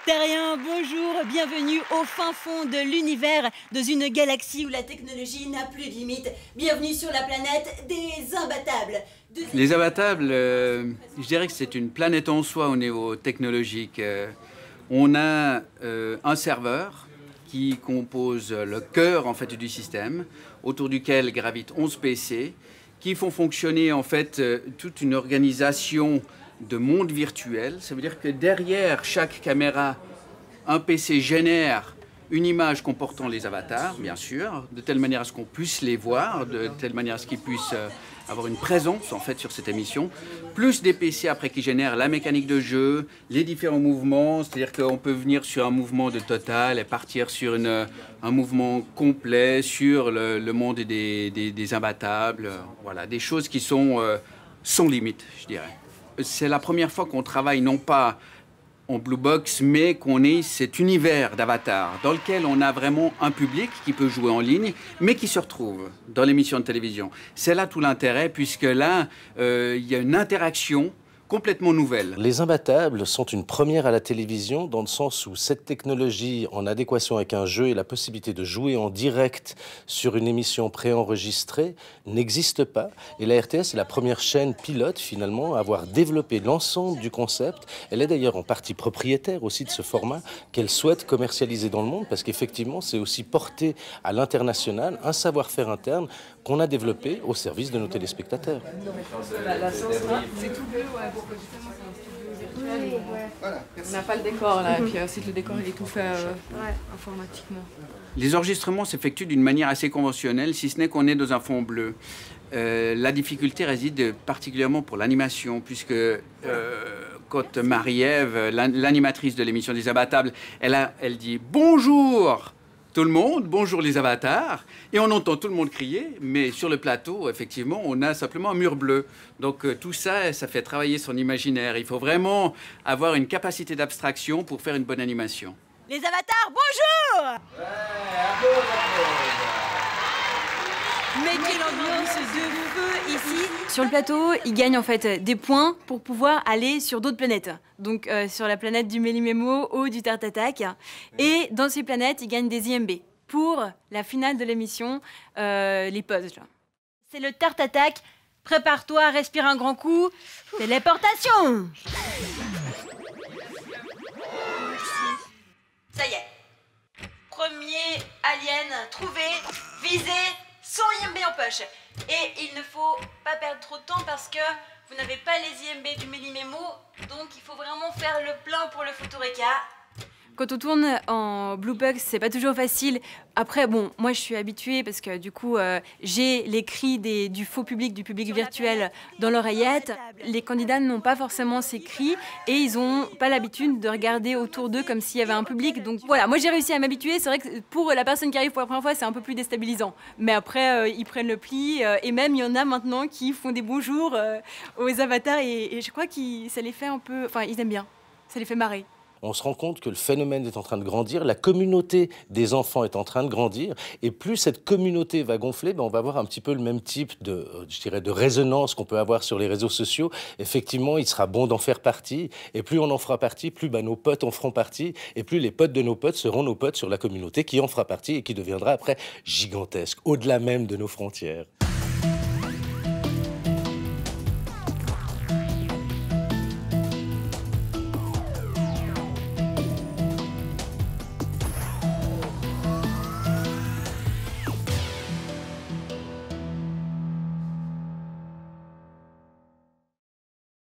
Terriens, bonjour, bienvenue au fin fond de l'univers, dans une galaxie où la technologie n'a plus de limites. Bienvenue sur la planète des imbattables. Les imbattables, je dirais que c'est une planète en soi au niveau technologique. On a un serveur qui compose le cœur en fait, du système, autour duquel gravitent 11 PC, qui font fonctionner en fait toute une organisation de monde virtuel. Ça veut dire que derrière chaque caméra, un PC génère une image comportant les avatars, bien sûr, de telle manière à ce qu'on puisse les voir, de telle manière à ce qu'ils puissent avoir une présence en fait sur cette émission, plus des PC après qui génèrent la mécanique de jeu, les différents mouvements, c'est-à-dire qu'on peut venir sur un mouvement de Total et partir sur un mouvement complet sur le monde des imbattables, voilà, des choses qui sont sans limite, je dirais. C'est la première fois qu'on travaille non pas en Blue Box, mais qu'on ait cet univers d'avatar dans lequel on a vraiment un public qui peut jouer en ligne, mais qui se retrouve dans l'émission de télévision. C'est là tout l'intérêt, puisque là, il y a une interaction complètement nouvelle. Les imbattables sont une première à la télévision dans le sens où cette technologie en adéquation avec un jeu et la possibilité de jouer en direct sur une émission préenregistrée n'existe pas. Et la RTS est la première chaîne pilote finalement à avoir développé l'ensemble du concept. Elle est d'ailleurs en partie propriétaire aussi de ce format qu'elle souhaite commercialiser dans le monde parce qu'effectivement c'est aussi porté à l'international un savoir-faire interne qu'on a développé au service de nos téléspectateurs. C'est tout bleu, ouais, pour que justement c'est un studio virtuel. On n'a pas le décor là, et puis aussi le décor il est tout fait informatiquement. Les enregistrements s'effectuent d'une manière assez conventionnelle, si ce n'est qu'on est dans un fond bleu. La difficulté réside particulièrement pour l'animation, puisque quand Marie-Ève, l'animatrice de l'émission des Imbattables, elle dit « Bonjour !» tout le monde, bonjour les avatars, et on entend tout le monde crier, mais sur le plateau, effectivement, on a simplement un mur bleu. Donc tout ça, ça fait travailler son imaginaire. Il faut vraiment avoir une capacité d'abstraction pour faire une bonne animation. Les avatars, bonjour! Mais quelle ambiance de feu ici! Sur le plateau, ils gagnent en fait des points pour pouvoir aller sur d'autres planètes. Donc sur la planète du Méli-Mémo ou du Tart Attack. Et dans ces planètes, ils gagnent des IMB pour la finale de l'émission, les puzzles. C'est le Tart Attack. Prépare-toi, respire un grand coup. Téléportation! Ça y est. Premier alien trouvé, visé. 100 IMB en poche. Et il ne faut pas perdre trop de temps parce que vous n'avez pas les IMB du Méli-Mémo, donc il faut vraiment faire le plein pour le Photoreka. Quand on tourne en Blue Box, c'est pas toujours facile. Après, bon, moi je suis habituée parce que du coup, j'ai les cris du faux public, du public virtuel dans l'oreillette. Les candidats n'ont pas forcément ces cris et ils n'ont pas l'habitude de regarder autour d'eux comme s'il y avait un public. Donc voilà, moi j'ai réussi à m'habituer. C'est vrai que pour la personne qui arrive pour la première fois, c'est un peu plus déstabilisant. Mais après, ils prennent le pli et même il y en a maintenant qui font des bonjours aux avatars et je crois que ça les fait un peu... Enfin, ils aiment bien. Ça les fait marrer. On se rend compte que le phénomène est en train de grandir, la communauté des enfants est en train de grandir, et plus cette communauté va gonfler, on va avoir un petit peu le même type de résonance qu'on peut avoir sur les réseaux sociaux. Effectivement, il sera bon d'en faire partie, et plus on en fera partie, plus nos potes en feront partie, et plus les potes de nos potes seront nos potes sur la communauté qui en fera partie et qui deviendra après gigantesque, au-delà même de nos frontières.